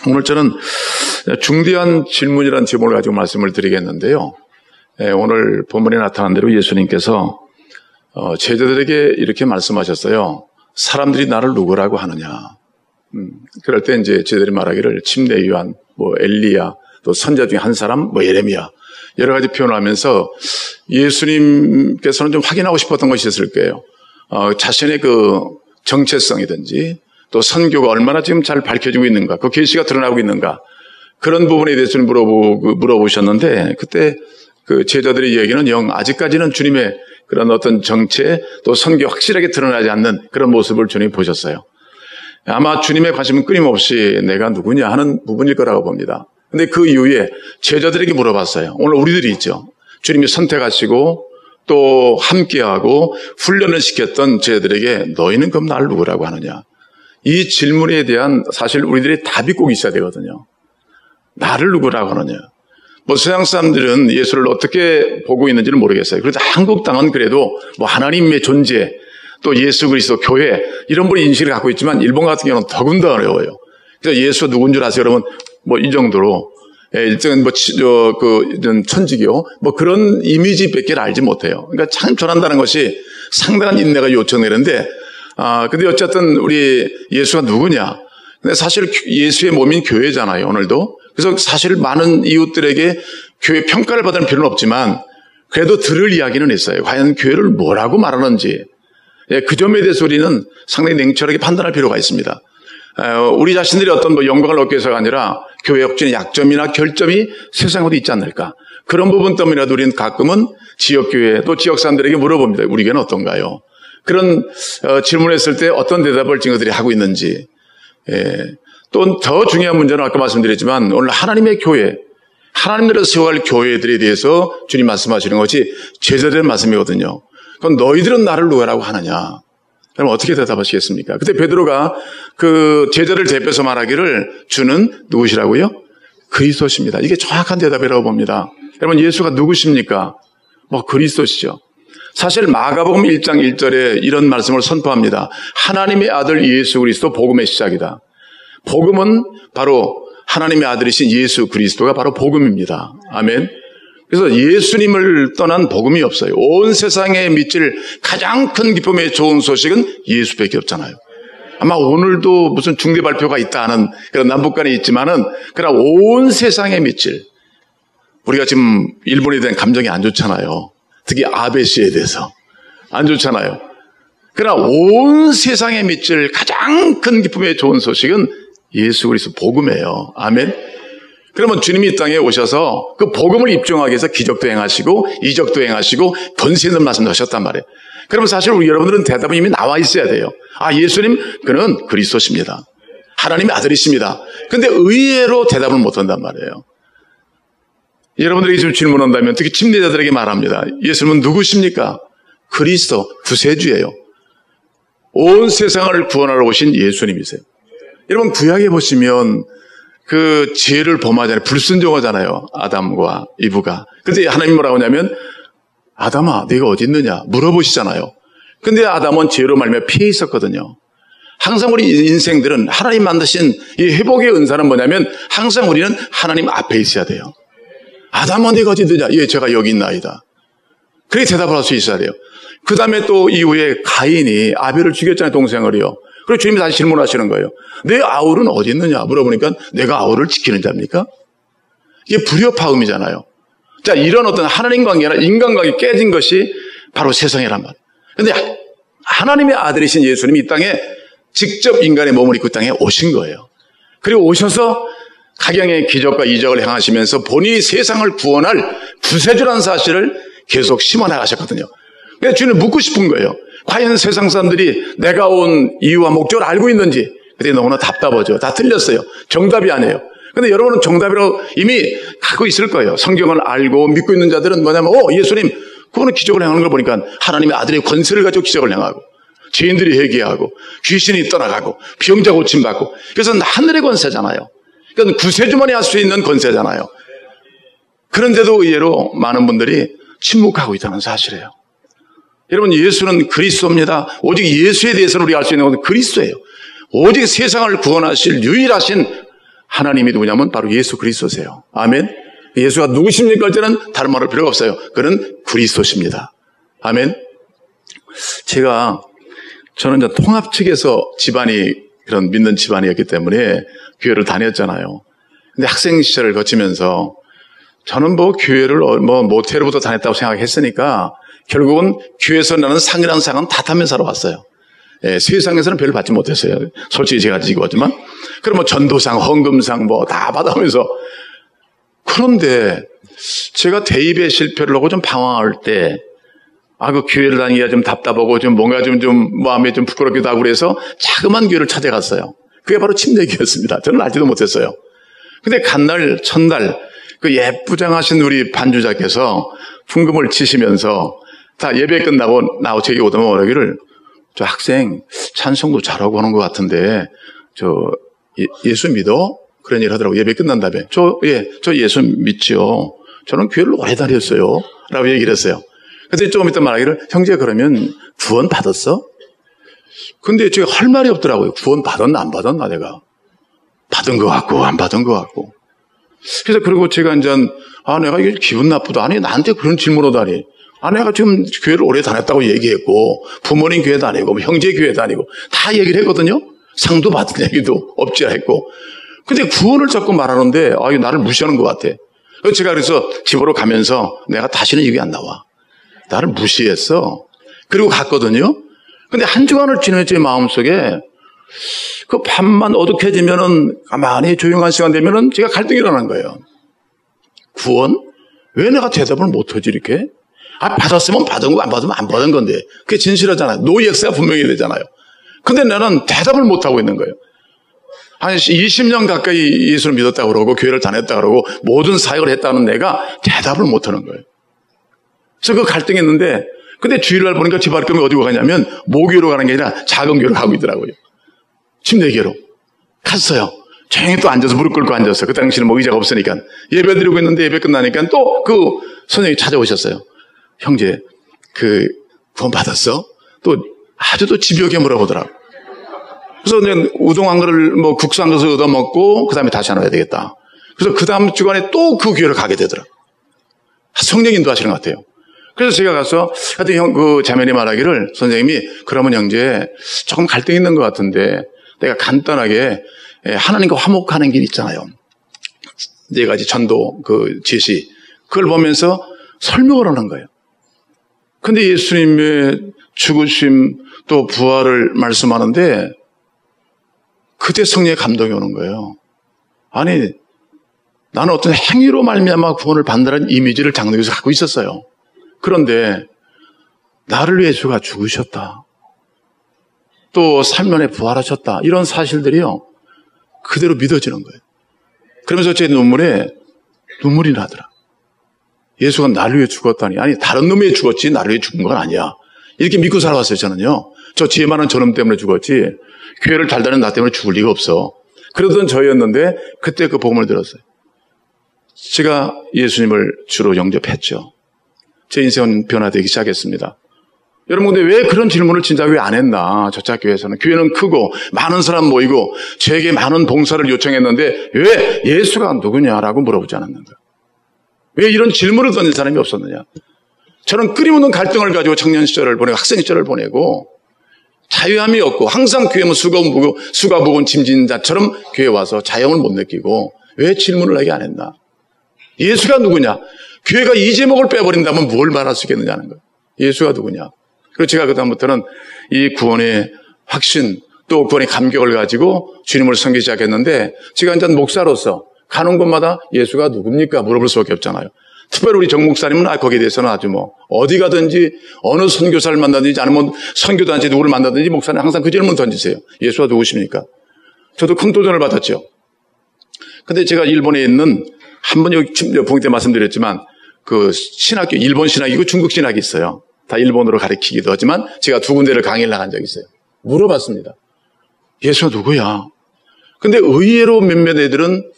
오늘 저는 중대한 질문이라는 제목을 가지고 말씀을 드리겠는데요. 오늘 본문에 나타난 대로 예수님께서 제자들에게 이렇게 말씀하셨어요. 사람들이 나를 누구라고 하느냐. 그럴 때 이제 제자들이 말하기를 침례 요한, 엘리야, 또 선자 중에 한 사람, 예레미야, 여러 가지 표현을 하면서 예수님께서는 좀 확인하고 싶었던 것이 있을 거예요. 자신의 그 정체성이든지 또 선교가 얼마나 지금 잘 밝혀지고 있는가, 그 계시가 드러나고 있는가, 그런 부분에 대해서 물어보셨는데, 그때 그 제자들의 얘기는 아직까지는 주님의 그런 어떤 정체 또 선교 확실하게 드러나지 않는 그런 모습을 주님이 보셨어요. 아마 주님의 관심은 끊임없이 내가 누구냐 하는 부분일 거라고 봅니다. 근데 그 이후에 제자들에게 물어봤어요. 오늘 우리들이 있죠. 주님이 선택하시고 또 함께하고 훈련을 시켰던 제자들에게 너희는 그럼 나를 누구라고 하느냐. 이 질문에 대한 사실 우리들의 답이 꼭 있어야 되거든요. 나를 누구라고 하느냐. 세상 사람들은 예수를 어떻게 보고 있는지는 모르겠어요. 그래도 한국 땅은 그래도 하나님의 존재, 또 예수 그리스도 교회 이런 분의 인식을 갖고 있지만 일본 같은 경우는 더군다나 어려워요. 그래서 예수가 누군 줄 아세요? 여러분 이 정도로 일정은 천지교 그런 이미지밖에 알지 못해요. 그러니까 참 전한다는 것이 상당한 인내가 요청되는데 근데 어쨌든 우리 예수가 누구냐? 근데 사실 예수의 몸인 교회잖아요, 오늘도. 그래서 사실 많은 이웃들에게 교회 평가를 받을 필요는 없지만 그래도 들을 이야기는 있어요. 과연 교회를 뭐라고 말하는지. 그 점에 대해서 우리는 상당히 냉철하게 판단할 필요가 있습니다. 우리 자신들이 어떤 영광을 얻기 위해서가 아니라 교회 역진의 약점이나 결점이 세상에도 있지 않을까. 그런 부분 때문이라도 우리는 가끔은 지역교회 또 지역 사람들에게 물어봅니다. 우리 교회는 어떤가요? 그런 질문을 했을 때 어떤 대답을 증거들이 하고 있는지. 또 더 중요한 문제는 아까 말씀드렸지만 오늘 하나님의 교회, 하나님으로 세워갈 교회들에 대해서 주님 말씀하시는 것이 제자들의 말씀이거든요. 그럼 너희들은 나를 누구라고 하느냐? 그럼 어떻게 대답하시겠습니까? 그때 베드로가 그 제자를 대표해서 말하기를 주는 누구시라고요? 그리스도십니다. 이게 정확한 대답이라고 봅니다. 여러분 예수가 누구십니까? 그리스도시죠. 사실 마가복음 1장 1절에 이런 말씀을 선포합니다. 하나님의 아들 예수 그리스도 복음의 시작이다. 복음은 바로 하나님의 아들이신 예수 그리스도가 바로 복음입니다. 아멘. 그래서 예수님을 떠난 복음이 없어요. 온 세상에 미칠 가장 큰 기쁨의 좋은 소식은 예수밖에 없잖아요. 아마 오늘도 무슨 중대 발표가 있다 하는 그런 남북간에 있지만은 그러나 온 세상에 미칠, 우리가 지금 일본에 대한 감정이 안 좋잖아요. 특히 아베 씨에 대해서 안 좋잖아요. 그러나 온 세상에 미칠 가장 큰 기쁨의 좋은 소식은 예수 그리스도 복음이에요. 아멘. 그러면 주님이 이 땅에 오셔서 그 복음을 입증하기 위해서 기적도 행하시고 이적도 행하시고 권세 있는 말씀도 하셨단 말이에요. 그러면 사실 우리 여러분들은 대답은 이미 나와 있어야 돼요. 예수님 그는 그리스도십니다. 하나님의 아들이십니다. 근데 의외로 대답을 못한단 말이에요. 여러분들에게 지금 질문한다면 특히 침례자들에게 말합니다. 예수님은 누구십니까? 그리스도, 구세주예요. 온 세상을 구원하러 오신 예수님이세요. 여러분 구약에 보시면 그 죄를 범하잖아요. 불순종하잖아요. 아담과 이브가. 근데 하나님 뭐라고 하냐면 아담아 네가 어디 있느냐 물어보시잖아요. 근데 아담은 죄로 말미암아 피해 있었거든요. 항상 우리 인생들은 하나님 만드신 이 회복의 은사는 뭐냐면 항상 우리는 하나님 앞에 있어야 돼요. 아담아 네가 어디 있느냐? 예, 제가 여기 있나이다. 그렇게 대답을 할 수 있어야 돼요. 그 다음에 또 이후에 가인이 아벨을 죽였잖아요. 동생을요. 그리고 주님이 다시 질문하시는 거예요. 내 아울은 어디 있느냐 물어보니까 내가 아울을 지키는 자입니까? 이게 불협화음이잖아요. 자, 이런 어떤 하나님 관계나 인간관계 깨진 것이 바로 세상이란 말이에요. 그런데 하나님의 아들이신 예수님이 이 땅에 직접 인간의 몸을 입고 땅에 오신 거예요. 그리고 오셔서 각양의 기적과 이적을 행하시면서 본인이 세상을 구원할 구세주라는 사실을 계속 심어나가셨거든요. 그래서 주님을 묻고 싶은 거예요. 과연 세상 사람들이 내가 온 이유와 목적을 알고 있는지. 그때 너무나 답답하죠. 다 틀렸어요. 정답이 아니에요. 근데 여러분은 정답이라고 이미 갖고 있을 거예요. 성경을 알고 믿고 있는 자들은 뭐냐면 예수님 그거는 기적을 행하는 걸 보니까 하나님의 아들의 권세를 가지고 기적을 행하고 죄인들이 회개하고 귀신이 떠나가고 병자 고침받고 그래서 하늘의 권세잖아요. 그러니까 구세주만이 할 수 있는 권세잖아요. 그런데도 의외로 많은 분들이 침묵하고 있다는 사실이에요. 여러분 예수는 그리스도입니다. 오직 예수에 대해서는 우리가 알 수 있는 것은 그리스도예요. 오직 세상을 구원하실 유일하신 하나님이 누구냐면 바로 예수 그리스도세요. 아멘. 예수가 누구십니까? 할 때는 다른 말할 필요가 없어요. 그는 그리스도십니다. 아멘. 저는 이제 통합 측에서 집안이 그런 믿는 집안이었기 때문에 교회를 다녔잖아요. 근데 학생 시절을 거치면서 저는 교회를 모텔부터 다녔다고 생각했으니까 결국은 교회에서 나는 상이라는 상은 다 타면서 살아왔어요. 예, 세상에서는 별로 받지 못했어요. 솔직히 제가 지고 왔지만. 그럼 전도상, 헌금상 다 받아오면서. 그런데 제가 대입에 실패를 하고 좀 방황할 때, 그 교회를 다니기가 좀 답답하고 좀 뭔가 좀 마음에 좀 부끄럽기도 하고 그래서 자그마한 교회를 찾아갔어요. 그게 바로 침례교였습니다. 저는 알지도 못했어요. 근데 간날, 첫날, 그 예쁘장하신 우리 반주자께서 풍금을 치시면서 다 예배 끝나고 제게 오더만 오라기를 저 학생 찬송도 잘하고 하는 것 같은데 예수 믿어? 그런 얘기를 하더라고요. 예배 끝난 다음에 저 예수 믿지요. 저는 교회를 오래 다녔어요. 라고 얘기를 했어요. 그래서 조금 이따 말하기를 형제 그러면 구원 받았어? 근데 제가 할 말이 없더라고요. 구원 받았나 안 받았나 내가. 받은 것 같고 안 받은 것 같고. 그래서 그리고 제가 이제 내가 이게 기분 나쁘다. 아니 나한테 그런 질문을 하다니. 내가 지금 교회를 오래 다녔다고 얘기했고 부모님 교회 다니고 형제 교회 다니고 다 얘기를 했거든요. 상도 받은 얘기도 없지 했고. 근데 구원을 자꾸 말하는데 이거 나를 무시하는 것 같아. 그래서 집으로 가면서 내가 다시는 여기 안 나와. 나를 무시했어. 그리고 갔거든요. 근데 한 주간을 지내면 제 마음속에 그 밤만 어둑해지면은 가만히 조용한 시간 되면은 제가 갈등이 일어난 거예요. 구원? 왜 내가 대답을 못하지 이렇게? 받았으면 받은 거 안 받으면 안 받은 건데 그게 진실하잖아요. 노예엑스가 분명히 되잖아요. 근데 나는 대답을 못하고 있는 거예요. 한 20년 가까이 예수를 믿었다고 그러고 교회를 다녔다고 그러고 모든 사역을 했다는 내가 대답을 못하는 거예요. 그래서 그 갈등이 있는데 근데 주일날 보니까 집 앞에 어디로 가냐면 모교로 가는 게 아니라 작은 교로 가고 있더라고요. 침례교로 갔어요. 조용히 또 앉아서 무릎 꿇고 앉았어요. 그 당시는 의자가 없으니까 예배 드리고 있는데 예배 끝나니까 또 그 선생님이 찾아오셨어요. 형제 구원 받았어? 또 아주 또 집요하게 물어보더라고. 그래서 그냥 우동 한 그릇을 국수 한 그릇을 얻어먹고 그 다음에 다시 하나 해야 되겠다. 그래서 그 다음 주간에 또 그 교회를 가게 되더라고. 성령 인도하시는 것 같아요. 그래서 제가 가서 하여튼 그 자매님 말하기를 선생님이 그러면 형제 조금 갈등이 있는 것 같은데 내가 간단하게 하나님과 화목하는 길 있잖아요. 4가지 전도 제시 그걸 보면서 설명을 하는 거예요. 근데 예수님의 죽으심 또 부활을 말씀하는데 그때 성령의 감동이 오는 거예요. 아니 나는 어떤 행위로 말미암아 구원을 받는다는 이미지를 장로교에서 갖고 있었어요. 그런데 나를 위해 주가 죽으셨다. 또 3년 만에 부활하셨다. 이런 사실들이요. 그대로 믿어지는 거예요. 그러면서 제 눈물에 눈물이 나더라. 예수가 나를 위해 죽었다니. 아니 다른 놈이 죽었지 나를 위해 죽은 건 아니야. 이렇게 믿고 살아왔어요. 저는요. 저 지혜 많은 저놈 때문에 죽었지 교회를 잘 다니는 나 때문에 죽을 리가 없어. 그러던 저였는데 그때 그 복음을 들었어요. 제가 예수님을 주로 영접했죠. 제 인생은 변화되기 시작했습니다. 여러분 근데 왜 그런 질문을 진짜 왜 안 했나. 저차 교회에서는 교회는 크고 많은 사람 모이고 저에게 많은 봉사를 요청했는데 왜 예수가 누구냐라고 물어보지 않았는가. 왜 이런 질문을 던진 사람이 없었느냐. 저는 끊임없는 갈등을 가지고 청년 시절을 보내고 학생 시절을 보내고 자유함이 없고 항상 교회면 수가 부은 짐진자처럼 교회에 와서 자영을 못 느끼고 왜 질문을 하게 안 했나. 예수가 누구냐. 교회가 이 제목을 빼버린다면 뭘 말할 수 있겠느냐는 거예요. 예수가 누구냐. 그래서 제가 그다음부터는 이 구원의 확신 또 구원의 감격을 가지고 주님을 섬기기 시작했는데 제가 이제 목사로서 가는 곳마다 예수가 누굽니까 물어볼 수밖에 없잖아요. 특별히 우리 정 목사님은 거기에 대해서는 아주 어디 가든지 어느 선교사를 만나든지 아니면 선교단체 누구를 만나든지 목사님 항상 그 질문 던지세요. 예수가 누구십니까? 저도 큰 도전을 받았죠. 근데 제가 일본에 있는 한번 여기 봉 때 말씀드렸지만 그 신학교 일본 신학이고 중국 신학이 있어요. 다 일본어로 가르치기도 하지만 제가 2군데를 강의를 나간 적이 있어요. 물어봤습니다. 예수가 누구야? 근데 의외로 몇몇 애들은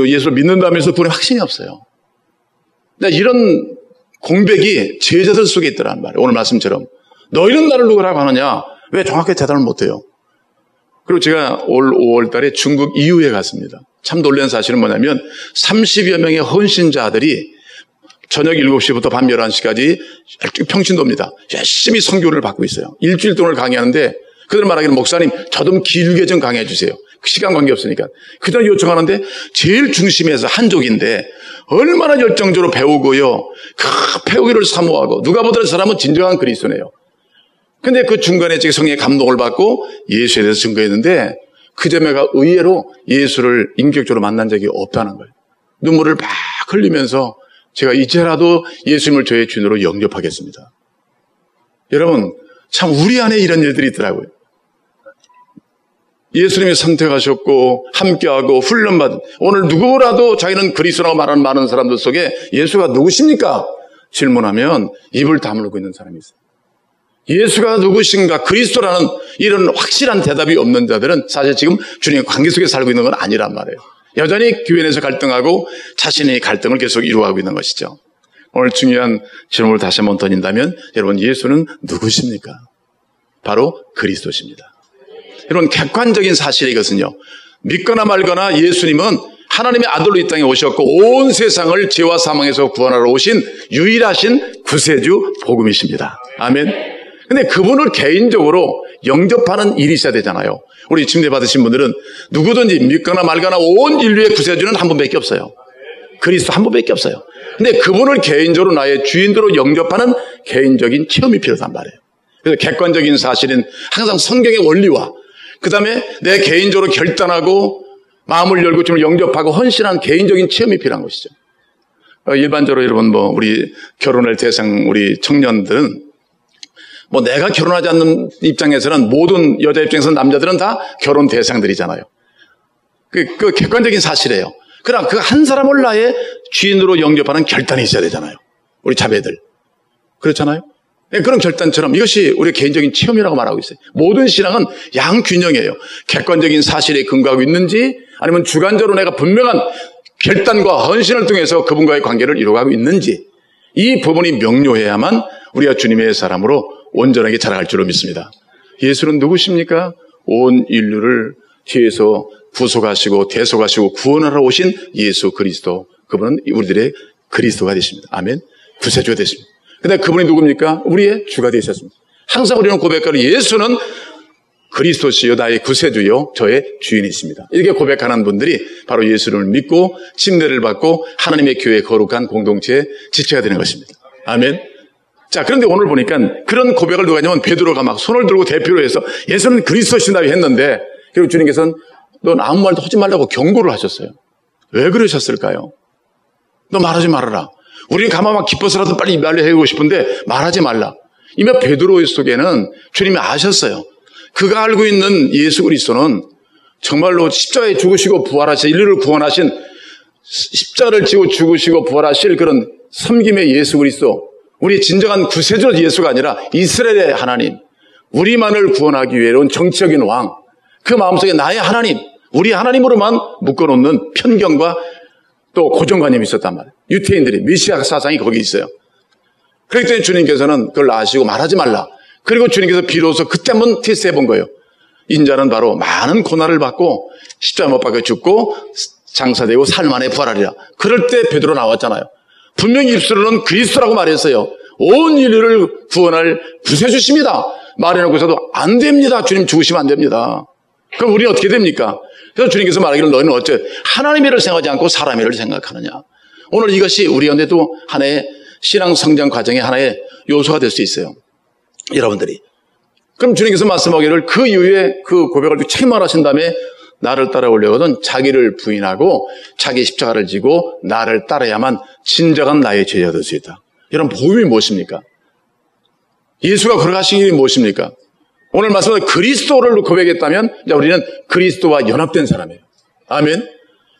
예수를 믿는다면서 구원의 확신이 없어요. 이런 공백이 제자들 속에 있더란 말이에요. 오늘 말씀처럼. 너희는 나를 누구라고 하느냐? 왜 정확하게 대답을 못해요? 그리고 제가 올 5월 달에 중국 이유에 갔습니다. 참 놀란 사실은 뭐냐면 30여 명의 헌신자들이 저녁 7시부터 밤 11시까지 평신도입니다. 열심히 선교를 받고 있어요. 일주일 동안 강의하는데 그들 말하기를 목사님 저 좀 길게 좀 강의해 주세요. 시간 관계 없으니까. 그들 요청하는데 제일 중심에서 한족인데 얼마나 열정적으로 배우고요. 그 배우기를 사모하고 누가 보더라도 사람은 진정한 그리스도네요. 근데 그 중간에 제가 성령의 감동을 받고 예수에 대해서 증거했는데 그 점에가 의외로 예수를 인격적으로 만난 적이 없다는 거예요. 눈물을 막 흘리면서 제가 이제라도 예수님을 저의 주인으로 영접하겠습니다. 여러분 참 우리 안에 이런 일들이 있더라고요. 예수님이 선택하셨고 함께하고 훈련받은 오늘 누구라도 자기는 그리스도라고 말하는 많은 사람들 속에 예수가 누구십니까? 질문하면 입을 다물고 있는 사람이 있어요. 예수가 누구신가 그리스도라는 이런 확실한 대답이 없는 자들은 사실 지금 주님의 관계 속에 살고 있는 건 아니란 말이에요. 여전히 교회 내에서 갈등하고 자신의 갈등을 계속 이루어가고 있는 것이죠. 오늘 중요한 질문을 다시 한번 던진다면 여러분 예수는 누구십니까? 바로 그리스도십니다. 여러분 객관적인 사실이 이것은요. 믿거나 말거나 예수님은 하나님의 아들로 이 땅에 오셨고 온 세상을 죄와 사망에서 구원하러 오신 유일하신 구세주 복음이십니다. 아멘. 근데 그분을 개인적으로 영접하는 일이 있어야 되잖아요. 우리 침례 받으신 분들은 누구든지 믿거나 말거나 온 인류의 구세주는 한 분밖에 없어요. 그리스도 한 분밖에 없어요. 근데 그분을 개인적으로 나의 주인으로 영접하는 개인적인 체험이 필요하단 말이에요. 그래서 객관적인 사실은 항상 성경의 원리와 그 다음에 내 개인적으로 결단하고 마음을 열고 좀 영접하고 헌신한 개인적인 체험이 필요한 것이죠. 일반적으로 여러분 우리 결혼할 대상 우리 청년들은 내가 결혼하지 않는 입장에서는 모든 여자 입장에서는 남자들은 다 결혼 대상들이잖아요. 그 객관적인 사실이에요. 그러나 그 한 사람을 나의 주인으로 영접하는 결단이 있어야 되잖아요. 우리 자매들. 그렇잖아요. 그런 결단처럼 이것이 우리 개인적인 체험이라고 말하고 있어요. 모든 신앙은 양균형이에요. 객관적인 사실에 근거하고 있는지 아니면 주관적으로 내가 분명한 결단과 헌신을 통해서 그분과의 관계를 이루어가고 있는지 이 부분이 명료해야만 우리가 주님의 사람으로 온전하게 자라갈 줄로 믿습니다. 예수는 누구십니까? 온 인류를 죄에서 구속하시고 대속하시고 구원하러 오신 예수 그리스도. 그분은 우리들의 그리스도가 되십니다. 아멘. 구세주가 되십니다. 근데 그분이 누굽니까? 우리의 주가 되셨습니다. 항상 우리는 고백하는 예수는 그리스도시요 나의 구세주요 저의 주인이십니다. 이렇게 고백하는 분들이 바로 예수를 믿고 침례를 받고 하나님의 교회의 거룩한 공동체의 지체가 되는 것입니다. 아멘. 자, 그런데 오늘 보니까 그런 고백을 누가 하냐면 베드로가 막 손을 들고 대표로 해서 예수는 그리스도시다고 했는데 그리고 주님께서는 넌 아무 말도 하지 말라고 경고를 하셨어요. 왜 그러셨을까요? 너 말하지 말아라. 우리는 가만 기뻐서라도 빨리 말을 해주고 싶은데 말하지 말라. 이미 베드로 속에는 주님이 아셨어요. 그가 알고 있는 예수 그리스도는 정말로 십자가에 죽으시고 부활하신 인류를 구원하신 십자가를 지고 죽으시고 부활하실 그런 섬김의 예수 그리스도 우리의 진정한 구세주 예수가 아니라 이스라엘의 하나님 우리만을 구원하기 위해 온 정치적인 왕 그 마음속에 나의 하나님 우리 하나님으로만 묶어놓는 편견과 또 고정관념이 있었단 말이에요. 유태인들이 메시아 사상이 거기 있어요. 그렇기 때문에 주님께서는 그걸 아시고 말하지 말라. 그리고 주님께서 비로소 그때 한번 테스트해 본 거예요. 인자는 바로 많은 고난을 받고 십자가 못 박혀 죽고 장사되고 삶 안에 부활하리라. 그럴 때 베드로 나왔잖아요. 분명히 입술로는 그리스도라고 말했어요. 온 인류를 구원할 구세주십니다. 말해놓고서도 안 됩니다. 주님 죽으시면 안 됩니다. 그럼 우리는 어떻게 됩니까? 그래서 주님께서 말하기를 너희는 어째 하나님의 일을 생각하지 않고 사람의 일을 생각하느냐. 오늘 이것이 우리 가운데도 하나의 신앙 성장 과정의 하나의 요소가 될 수 있어요. 여러분들이. 그럼 주님께서 말씀하기를 그 이후에 그 고백을 책임하신 다음에 나를 따라오려거든 자기를 부인하고 자기 십자가를 지고 나를 따라야만 진정한 나의 제자가 될 수 있다. 이런 복음이 무엇입니까? 예수가 걸어가신 길이 무엇입니까? 오늘 말씀은 그리스도를 고백했다면 우리는 그리스도와 연합된 사람이에요. 아멘.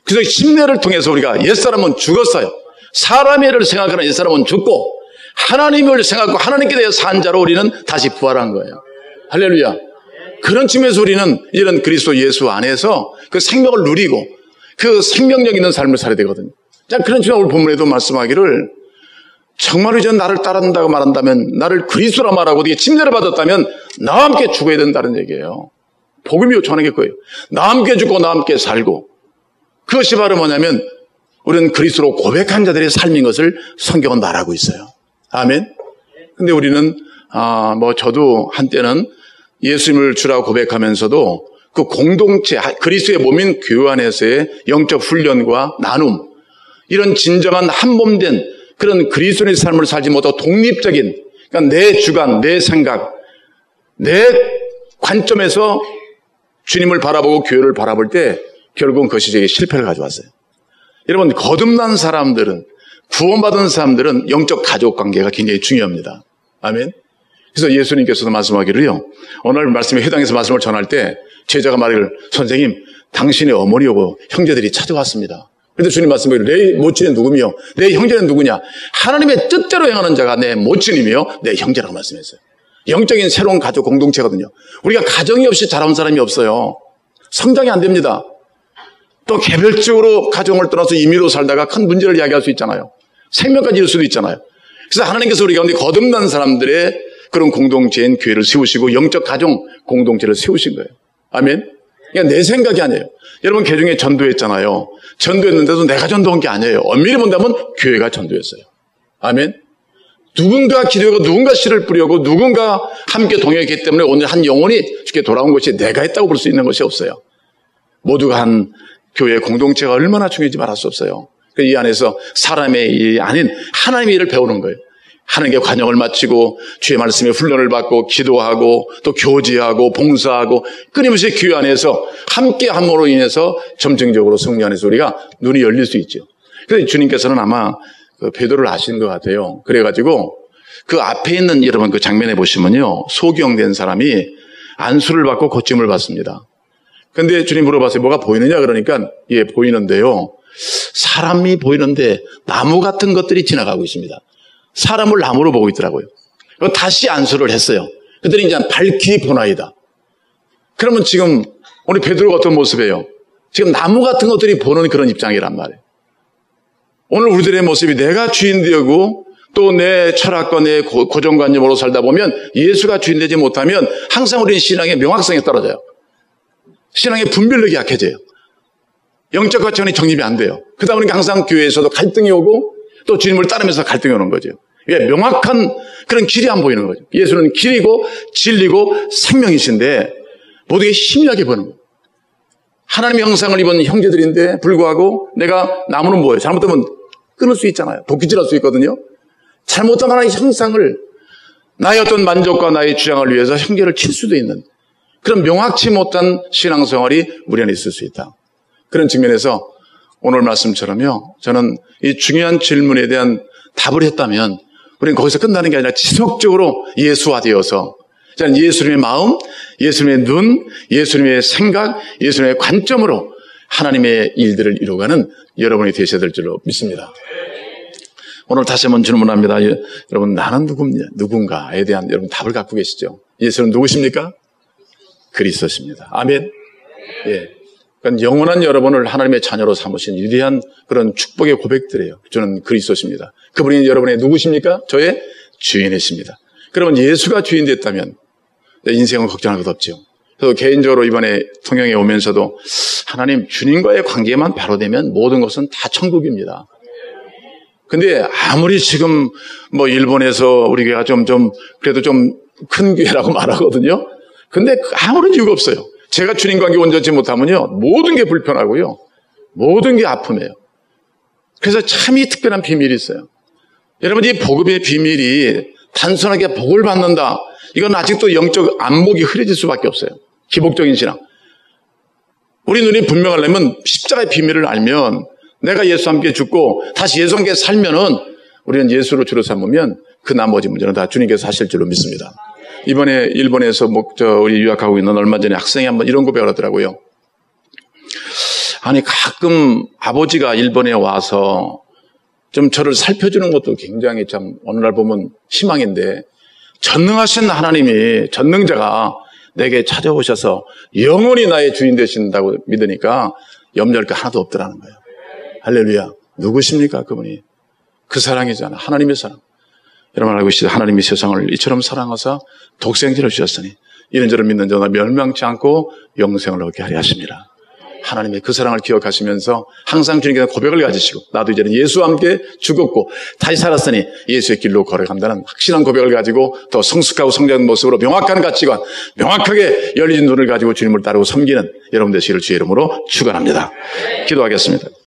그래서 침례를 통해서 우리가 옛사람은 죽었어요. 사람의 일을 생각하는 옛사람은 죽고 하나님을 생각하고 하나님께 대해 산 자로 우리는 다시 부활한 거예요. 할렐루야. 그런 측면에서 우리는 이런 그리스도 예수 안에서 그 생명을 누리고 그 생명력 있는 삶을 살아야 되거든요. 자, 그런 측면으로 오늘 본문에도 말씀하기를 정말로 이제 나를 따른다고 말한다면 나를 그리스도라 말하고 어디에 침례를 받았다면 나와 함께 죽어야 된다는 얘기예요. 복음이 요청하는 게 그거예요. 나와 함께 죽고 나와 함께 살고, 그것이 바로 뭐냐면 우리는 그리스도로 고백한 자들의 삶인 것을 성경은 말하고 있어요. 아멘. 근데 우리는 저도 한때는 예수님을 주라고 고백하면서도 그 공동체, 그리스도의 몸인 교회 안에서의 영적 훈련과 나눔, 이런 진정한 한몸된 그런 그리스도의 삶을 살지 못하고 독립적인, 그러니까 내 주관, 내 생각, 내 관점에서 주님을 바라보고 교회를 바라볼 때 결국은 그것이 제게 실패를 가져왔어요. 여러분, 거듭난 사람들은, 구원받은 사람들은 영적 가족 관계가 굉장히 중요합니다. 아멘. 그래서 예수님께서도 말씀하기를요, 오늘 말씀에 해당해서 말씀을 전할 때 제자가 말하기를, 선생님, 당신의 어머니하고 형제들이 찾아왔습니다. 그런데 주님 말씀하기를, 내 모친은 누구며 내 형제는 누구냐? 하나님의 뜻대로 행하는 자가 내 모친이며 내 형제라고 말씀했어요. 영적인 새로운 가족 공동체거든요. 우리가 가정이 없이 자라온 사람이 없어요. 성장이 안 됩니다. 또 개별적으로 가정을 떠나서 임의로 살다가 큰 문제를 야기할 수 있잖아요. 생명까지 잃을 수도 있잖아요. 그래서 하나님께서 우리 가운데 거듭난 사람들의 그런 공동체인 교회를 세우시고 영적 가정 공동체를 세우신 거예요. 아멘. 그러니까 내 생각이 아니에요. 여러분, 개중에 전도했잖아요. 전도했는데도 내가 전도한 게 아니에요. 엄밀히 본다면 교회가 전도했어요. 아멘. 누군가 기도하고 누군가 씨를 뿌리고 누군가 함께 동행했기 때문에 오늘 한 영혼이 쉽게 돌아온 것이 내가 했다고 볼 수 있는 것이 없어요. 모두가 한 교회 공동체가 얼마나 중요한지 말할 수 없어요. 이 안에서 사람의 일이 아닌 하나님의 일을 배우는 거예요. 하나님께 관용을 마치고 주의 말씀에 훈련을 받고 기도하고 또 교제하고 봉사하고 끊임없이 교회 안에서 함께 함으로 인해서 점증적으로 성령 안에서 우리가 눈이 열릴 수 있죠. 그래서 주님께서는 아마 그 베드로를 아시는 것 같아요. 그래가지고 그 앞에 있는 여러분 그 장면에 보시면요, 소경된 사람이 안수를 받고 고침을 받습니다. 근데 주님 물어봤어요. 뭐가 보이느냐? 그러니까 예, 보이는데요, 사람이 보이는데 나무 같은 것들이 지나가고 있습니다. 사람을 나무로 보고 있더라고요. 다시 안수를 했어요. 그랬더니 이제 밝히 보나이다. 그러면 지금 우리 베드로가 어떤 모습이에요? 지금 나무 같은 것들이 보는 그런 입장이란 말이에요. 오늘 우리들의 모습이 내가 주인 되고 또 내 철학과 내 고정관념으로 살다 보면 예수가 주인 되지 못하면 항상 우리는 신앙의 명확성이 떨어져요. 신앙의 분별력이 약해져요. 영적 가치관이 정립이 안 돼요. 그러다 보니까 항상 교회에서도 갈등이 오고 또 주님을 따르면서 갈등이 오는 거죠. 왜? 명확한 그런 길이 안 보이는 거죠. 예수는 길이고 진리고 생명이신데 모두에게 희미하게 보는 거예요. 하나님의 형상을 입은 형제들인데 불구하고 내가 나무는 뭐예요? 잘못하면 끊을 수 있잖아요. 도끼질할 수 있거든요. 잘못한 하나님의 형상을 나의 어떤 만족과 나의 주장을 위해서 형제를 칠 수도 있는 그런 명확치 못한 신앙생활이 우리 안에 있을 수 있다. 그런 측면에서 오늘 말씀처럼요, 저는 이 중요한 질문에 대한 답을 했다면 우리는 거기서 끝나는 게 아니라 지속적으로 예수화되어서 저는 예수님의 마음, 예수님의 눈, 예수님의 생각, 예수님의 관점으로 하나님의 일들을 이루어가는 여러분이 되셔야 될 줄로 믿습니다. 오늘 다시 한번 질문합니다. 여러분, 나는 누군가에 대한 여러분 답을 갖고 계시죠? 예수는 누구십니까? 그리스도십니다. 아멘. 예. 그러니까 영원한 여러분을 하나님의 자녀로 삼으신 위대한 그런 축복의 고백들이에요. 저는 그리스도십니다. 그분이 여러분의 누구십니까? 저의 주인이십니다. 그러면 예수가 주인 됐다면 인생은 걱정할 것 없죠. 그래서 개인적으로 이번에 통영에 오면서도 하나님, 주님과의 관계만 바로 되면 모든 것은 다 천국입니다. 근데 아무리 지금 일본에서 우리 교회가 그래도 좀 큰 교회라고 말하거든요. 근데 아무런 이유가 없어요. 제가 주님 관계 온전치 못하면요, 모든 게 불편하고요, 모든 게 아픔이에요. 그래서 참 이 특별한 비밀이 있어요. 여러분, 이 복음의 비밀이 단순하게 복을 받는다, 이건 아직도 영적 안목이 흐려질 수밖에 없어요. 기복적인 신앙. 우리 눈이 분명하려면 십자가의 비밀을 알면, 내가 예수와 함께 죽고 다시 예수와 함께 살면은 우리는 예수로 주로 삼으면 그 나머지 문제는 다 주님께서 하실 줄로 믿습니다. 이번에 일본에서 우리 유학하고 있는 얼마 전에 학생이 한번 이런 고백을 하더라고요. 아니, 가끔 아버지가 일본에 와서 좀 저를 살펴주는 것도 굉장히 참 어느 날 보면 희망인데, 전능하신 하나님이, 전능자가 내게 찾아오셔서 영원히 나의 주인 되신다고 믿으니까 염려할 게 하나도 없더라는 거예요. 할렐루야. 누구십니까? 그분이. 그 사랑이잖아. 하나님의 사랑. 여러분 알고 계시죠? 하나님이 세상을 이처럼 사랑하사 독생자를 주셨으니 이런저런 믿는 자가 멸망치 않고 영생을 얻게 하려 하십니다. 하나님의 그 사랑을 기억하시면서 항상 주님께서 고백을 가지시고 나도 이제는 예수와 함께 죽었고 다시 살았으니 예수의 길로 걸어간다는 확실한 고백을 가지고 더 성숙하고 성장한 모습으로 명확한 가치관, 명확하게 열린 눈을 가지고 주님을 따르고 섬기는 여러분 되시기를 주의 이름으로 축원합니다. 기도하겠습니다.